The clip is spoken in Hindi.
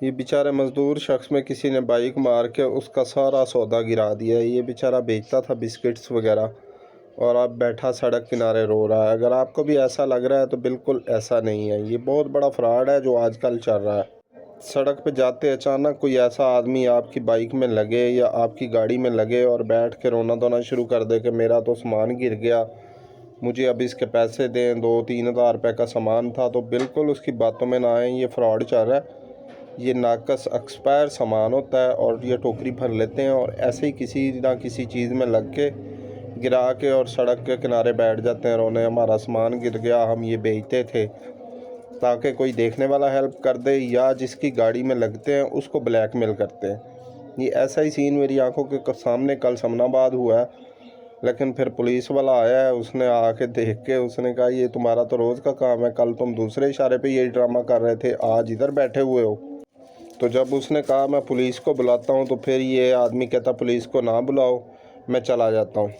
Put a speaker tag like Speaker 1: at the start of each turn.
Speaker 1: ये बेचारे मज़दूर शख्स में किसी ने बाइक मार के उसका सारा सौदा गिरा दिया है। ये बेचारा बेचता था बिस्किट्स वगैरह और अब बैठा सड़क किनारे रो रहा है। अगर आपको भी ऐसा लग रहा है तो बिल्कुल ऐसा नहीं है, ये बहुत बड़ा फ्रॉड है जो आजकल चल रहा है। सड़क पे जाते अचानक कोई ऐसा आदमी आपकी बाइक में लगे या आपकी गाड़ी में लगे और बैठ के रोना धोना शुरू कर दे कि मेरा तो सामान गिर गया, मुझे अब इसके पैसे दें, 2-3 हज़ार रुपये का सामान था, तो बिल्कुल उसकी बातों में ना आए। ये फ्रॉड चल रहा है, ये नाकस एक्सपायर सामान होता है और ये टोकरी भर लेते हैं और ऐसे ही किसी ना किसी चीज़ में लग के गिरा के और सड़क के किनारे बैठ जाते हैं रोने, हमारा सामान गिर गया, हम ये बेचते थे, ताकि कोई देखने वाला हेल्प कर दे, या जिसकी गाड़ी में लगते हैं उसको ब्लैकमेल करते हैं। ये ऐसा ही सीन मेरी आंखों के सामने कल समनाबाद हुआ है। लेकिन फिर पुलिस वाला आया है, उसने आके देख के उसने कहा ये तुम्हारा तो रोज़ का काम है, कल तुम दूसरे इशारे पे यही ड्रामा कर रहे थे, आज इधर बैठे हुए हो। तो जब उसने कहा मैं पुलिस को बुलाता हूँ, तो फिर ये आदमी कहता पुलिस को ना बुलाओ, मैं चला जाता हूँ।